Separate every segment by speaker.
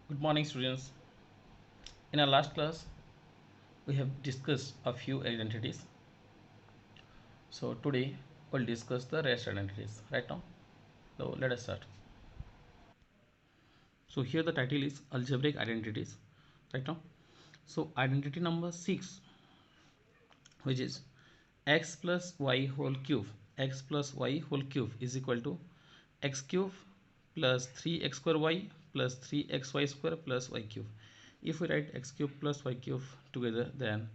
Speaker 1: Good morning, students. In our last class, we have discussed a few identities. So today, we'll discuss the rest identities. Right now, so let us start. So here the title is algebraic identities. Right now, so identity number 6, which is x plus y whole cube. X plus y whole cube is equal to x cube plus 3x square y plus 3xy square plus y cube. If we write x cube plus y cube together, then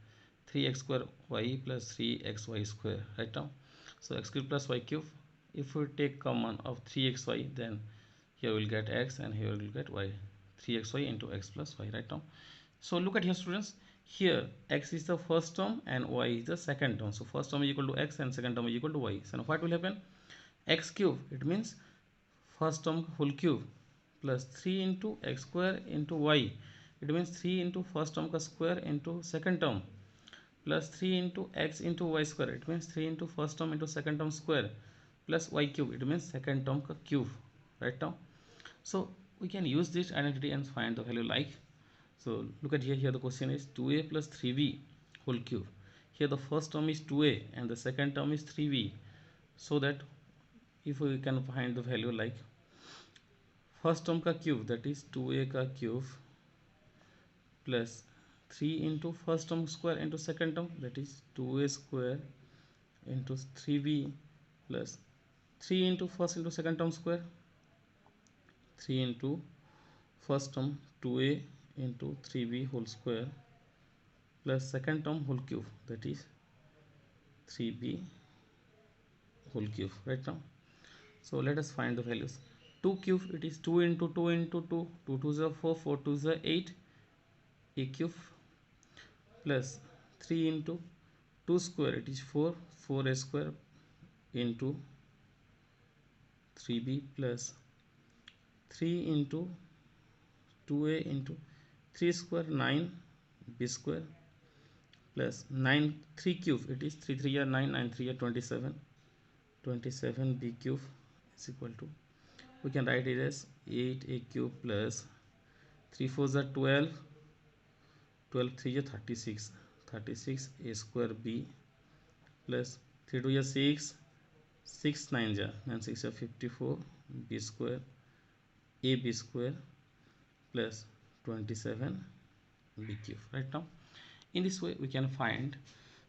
Speaker 1: 3x square y plus 3xy square. Right now, so x cube plus y cube, if we take common of 3xy, then here we'll get x and here we'll get y. 3xy into x plus y. Right now, so look at here, students. Here x is the first term and y is the second term. So first term is equal to x and second term is equal to y. So now what will happen? X cube, it means first term whole cube, plus 3 into x square into y, it means 3 into first term ka square into second term, plus 3 into x into y square, it means 3 into first term into second term square, plus y cube, it means second term ka cube. Right now, so we can use this identity and find the value. Like, so look at here the question is 2a plus 3b whole cube. Here the first term is 2a and the second term is 3b. So that if we can find the value, like first term ka cube, that is 2a ka cube, plus 3 into first term square into second term, that is 2a square into 3b, plus 3 into first into second term square, 3 into first term 2a into 3b whole square, plus second term whole cube, that is 3b whole cube. Right now, so let us find the values. 2 cube, it is 2 into 2 into 2, 2 2 is 4, 4 2 is 8, a cube, plus 3 into 2 square, it is 4, 4a square into 3b, plus 3 into 2a into 3 square 9 b square, plus 9 3 cube, it is 3 3 are 9, 9 3 are 27, 27 b cube is equal to, we can write it as 8a cube plus 3 4s are 12, 12 3 is 36, 36 a square b, plus 3 2 is 6, 6 9 is 9 6 is 54 b square a b square, plus 27 b cube. Right now, in this way we can find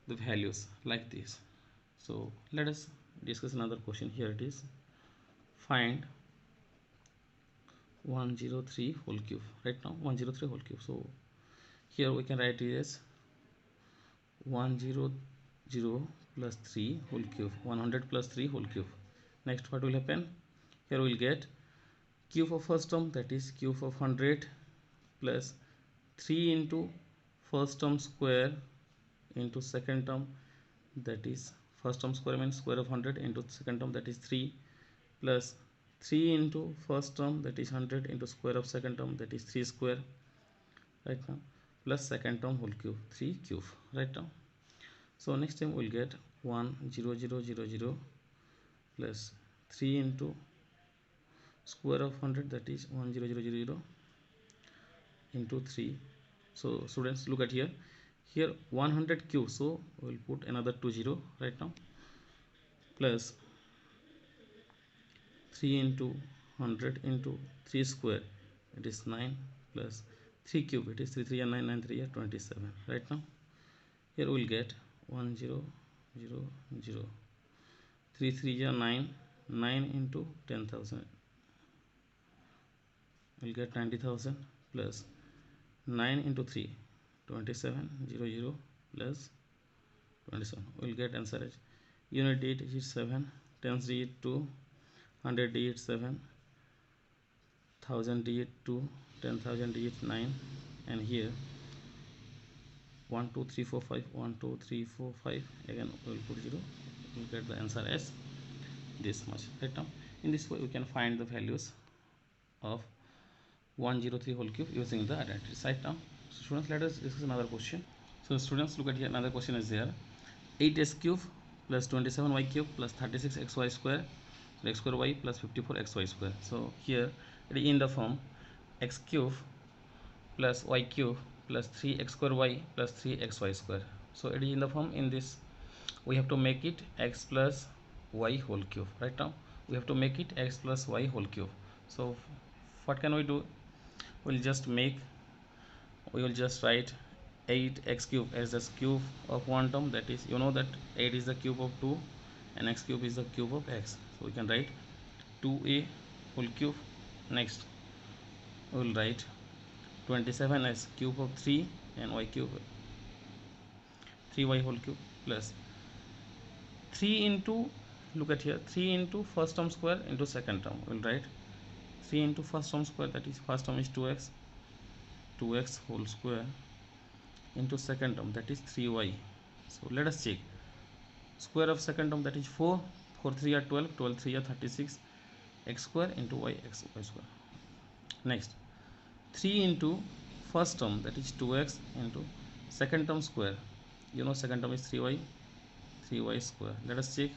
Speaker 1: the values like this. So let us discuss another question. Here it is, find 103 whole cube. Right now, 103 whole cube. So here we can write it as 100 plus 3 whole cube, 100 plus 3 whole cube. Next, what will happen? Here we will get cube of first term, that is cube of 100, plus 3 into first term square into second term, that is first term square means square of 100 into second term, that is 3, plus 3 into first term, that is 100 into square of second term, that is 3 square. Right now, plus second term whole cube, 3 cube. Right now, so next time we'll get 10000 plus 3 into square of 100, that is 10000 into 3. So students, look at here, 100 cube, so we'll put another 20 right now, plus 3 into 100 into 3 square, it is 9, plus 3 cube, it is 3 3 and 9 9 3 are 27. Right now, here we'll get 1000, 3 3 are 9, 9 into 10,000, we'll get 90,000, plus 9 into 3, 2700 plus 27, we'll get answer as unit digit is 7, tens digit 2, 100 digit 7, 1000 digit 2, 10,000 digit 9, and here 1 2 3 4 5, 1 2 3 4 5, again we'll put 0, we'll get the answer as this much. Right now, in this way we can find the values of 103 whole cube using the identities. Right now, so students, let us discuss another question. So students, look at here, another question is there, 8x cube plus 27y cube plus 36xy square, x square y plus 54xy square. So here it is in the form x cube plus y cube plus 3x square y plus 3xy square. So it is in the form. In this we have to make it x plus y whole cube. Right now we have to make it x plus y whole cube. So what can we do? We will just write 8x cube as the cube of one term, that is, you know that 8 is the cube of 2 and x cube is the cube of x, so we can write 2a whole cube. Next we will write 27 as cube of 3 and y cube 3y whole cube plus 3 into, look at here, 3 into first term square into second term. We will write 3 into first term square, that is first term is 2x whole square into second term, that is 3y. So let us check. Square of second term, that is 4 3 are 12, 3 are 36, x square into y square. Next 3 into first term, that is 2x into second term square, you know second term is 3y square. Let us check.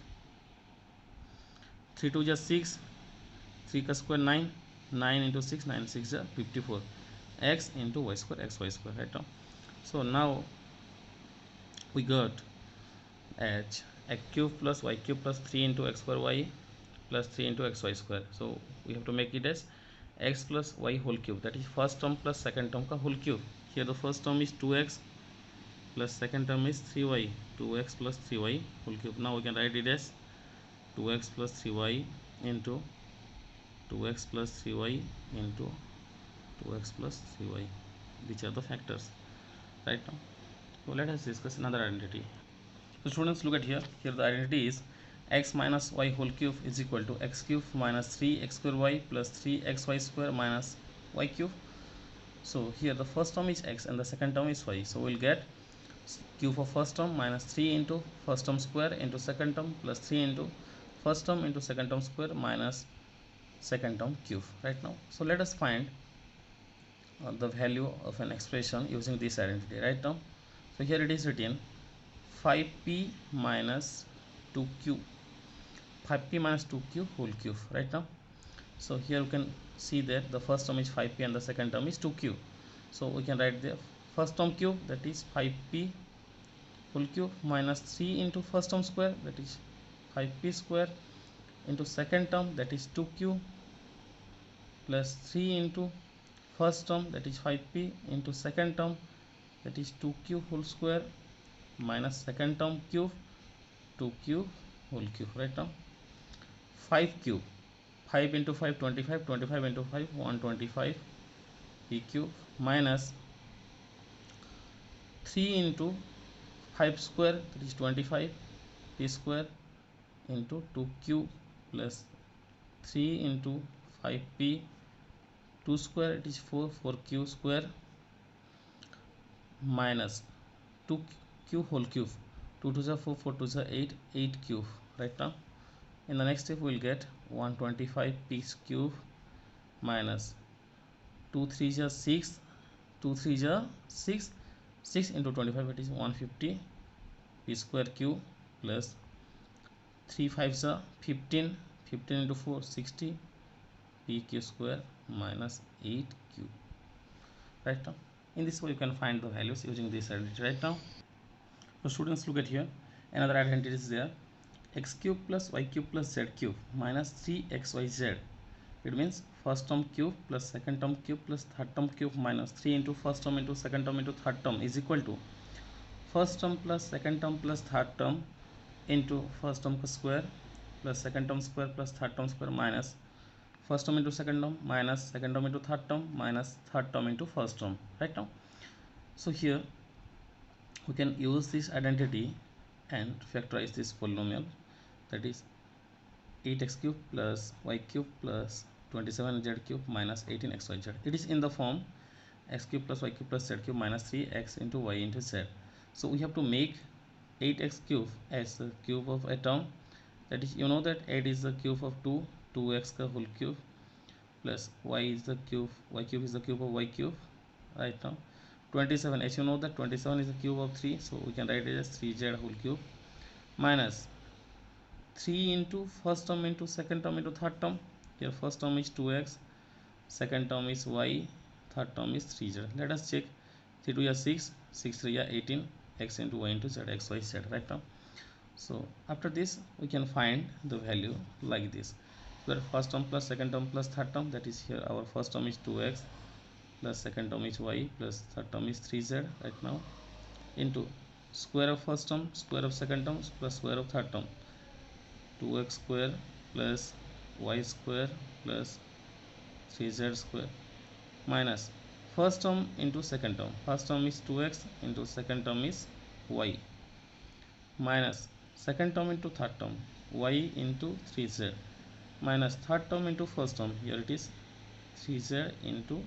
Speaker 1: 3 2 is 6, 3 ka square 9, 9 into 6, 9 6 is 54, x into y square xy square. Right now, so now we got h x cube plus y cube plus 3 into x square y plus 3 into xy square. So we have to make it as x plus y whole cube, that is first term plus second term ka whole cube. Here the first term is 2x plus second term is 3y, 2x plus 3y whole cube. Now we can write it as 2x plus 3y into 2x plus 3y into 2x plus 3y. These are the factors. Right now, so let us discuss another identity. So students, look at here. Here the identity is x minus y whole cube is equal to x cube minus 3x square y plus 3xy square minus y cube. So here the first term is x and the second term is y. So we'll get cube of first term minus 3 into first term square into second term plus 3 into first term into second term square minus second term cube. Right now, so let us find the value of an expression using this identity. Right now, so here it is written 5p minus 2q, 5p minus 2q whole cube. Right now, so here you can see that the first term is 5p and the second term is 2q. So we can write the first term cube, that is 5p whole cube minus 3 into first term square, that is 5p square into second term, that is 2q plus 3 into first term, that is 5p into second term, that is 2q whole square minus second term cube 2q whole cube. Right now, 5 cube, 5 into 5 25, 25 into 5 125 p cube minus 3 into 5 square, that is 25 p square into 2q plus 3 into 5p 2 square, it is 4q square minus 2q whole cube, 2 to the 4, 4 to the 8 cube. Right now, in the next step we will get 125 p cube minus 2 3 is 6, 2 3 is 6, 6 into 25, it is 150 p square cube plus 3 5 is 15, 15 into 4 60 p q square minus 8 q. Right now, in this way you can find the values using this identity. Right now, so students, look at here, another identity is there, x cube plus y cube plus z cube minus 3xyz. It means first term cube plus second term cube plus third term cube minus 3 into first term into second term into third term is equal to first term plus second term plus third term into first term square plus second term square plus third term square minus first term into second term minus second term into third term minus third term into first term. Right now, so here we can use this identity and factorize this polynomial, that is 8x cube plus y cube plus 27z cube minus 18xyz. It is in the form x cube plus y cube plus z cube minus 3x into y into z. So we have to make 8x cube as the cube of a term, that is, you know that 8 is the cube of 2, 2x ka whole cube plus y is the cube, y cube is the cube of y cube. Right now, 27, as you know that 27 is the cube of 3, so we can write it as 3z whole cube minus 3 into first term into second term into third term. Here first term is 2x, second term is y, third term is 3z. Let us check. 3 2 are 6, 6 3 are 18, x into y into z, x y z, right now. So after this we can find the value like this, where first term plus second term plus third term, that is here our first term is 2x plus second term is y plus third term is 3z right now, into square of first term, square of second term plus square of third term, 2x square plus y square plus 3z square, minus first term into second term, first term is 2x into second term is y, minus second term into third term, y into 3z, minus third term into first term, here it is 3z into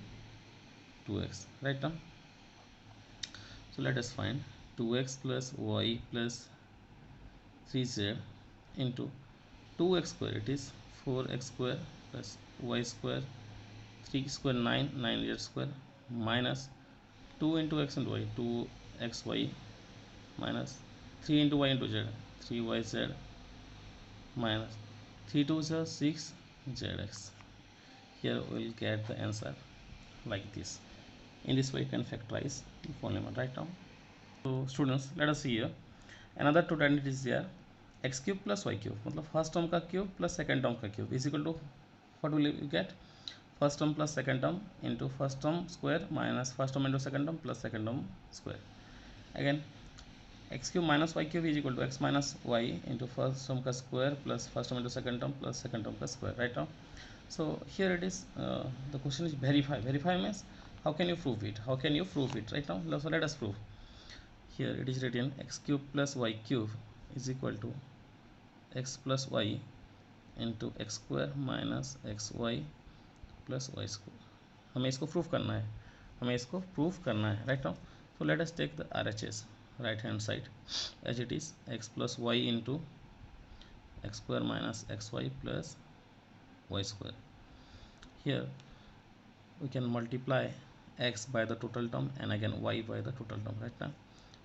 Speaker 1: 2x, right now. So let us find 2x plus y plus 3z into 2x square, it is 4x square plus y square, 3 square 9, 9z square, minus 2 into x and y, 2xy, minus 3 into y into z, 3yz, minus 3 2 is 6 zx. Here we will get the answer like this. In this way you can factorize the polynomial right now. So students, let us see here another two identities there, x cube plus y cube, मतलब first term का cube plus second term का cube is equal to what will you get, first term plus second term into first term square minus first term into second term plus second term square. Again x cube minus y cube is equal to x minus y into first term का square plus first term into second term plus second term का square, right now. So here it is, the question is verify. Verify means how can you prove it, how can you prove it right now. So let us prove. Here it is written x cube plus y cube is equal to x plus y into x square minus xy plus y square. हमें इसको proof करना है, हमें इसको proof करना है right now. So let us take the RHS, right hand side, as it is x plus y into x square minus xy plus y square. Here we can multiply x by the total term and again y by the total term right now.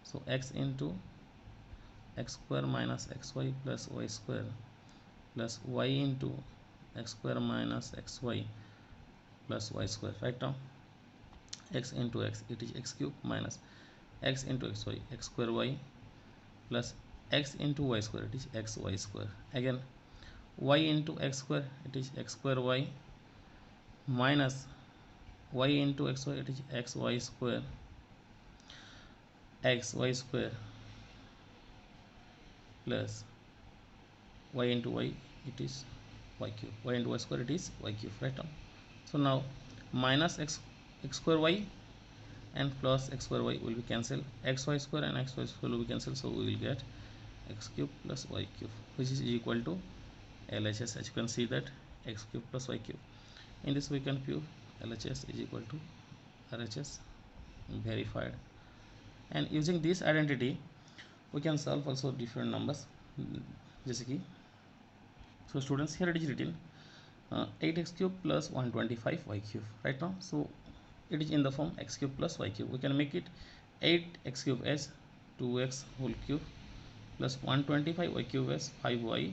Speaker 1: So x into x square minus xy plus y square plus y into x square minus xy plus y square right now. X into x, it is x cube minus x into xy, x square y plus x into y square, it is xy square. Again y into x square, it is x square y, minus y into xy, it is xy square, xy square plus y into y, it is y cube, y into y square, it is y cube right now. So now minus x square y and plus x square y will be cancelled, xy square and xy square will be cancelled, so we will get x cube plus y cube, which is equal to LHS. As you can see that x cube plus y cube. In this we can prove LHS is equal to RHS, verified. And using this identity we can solve also different numbers, जैसे कि so students, here it is written 8x cube plus 125y cube right now. So it is in the form x cube plus y cube. We can make it 8x cube as 2x whole cube plus 125y cube as 5y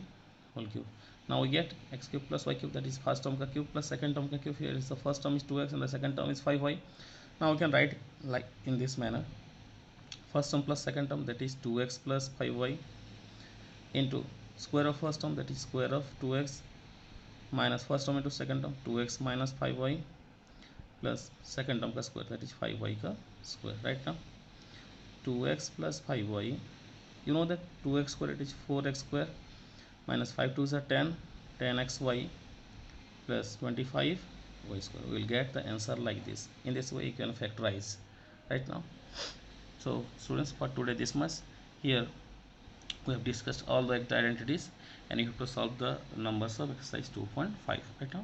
Speaker 1: whole cube. Now we get x cube plus y cube, that is first term ka cube plus second term ka cube. Here is the first term is 2x and the second term is 5y. Now we can write like in this manner, first term plus second term, that is 2x plus 5y into square of first term, that is square of 2x, minus first term into second term, 2x minus 5y plus second term ka square, that is 5y ka square right now. 2x plus 5y, you know that 2x square, it is 4x square, minus 5 2s are 10, 10xy plus 25y square. We will get the answer like this. In this way you can factorize right now. So students, for today this much. Here we have discussed all the identities and you have to solve the numbers of exercise 2.5 right now.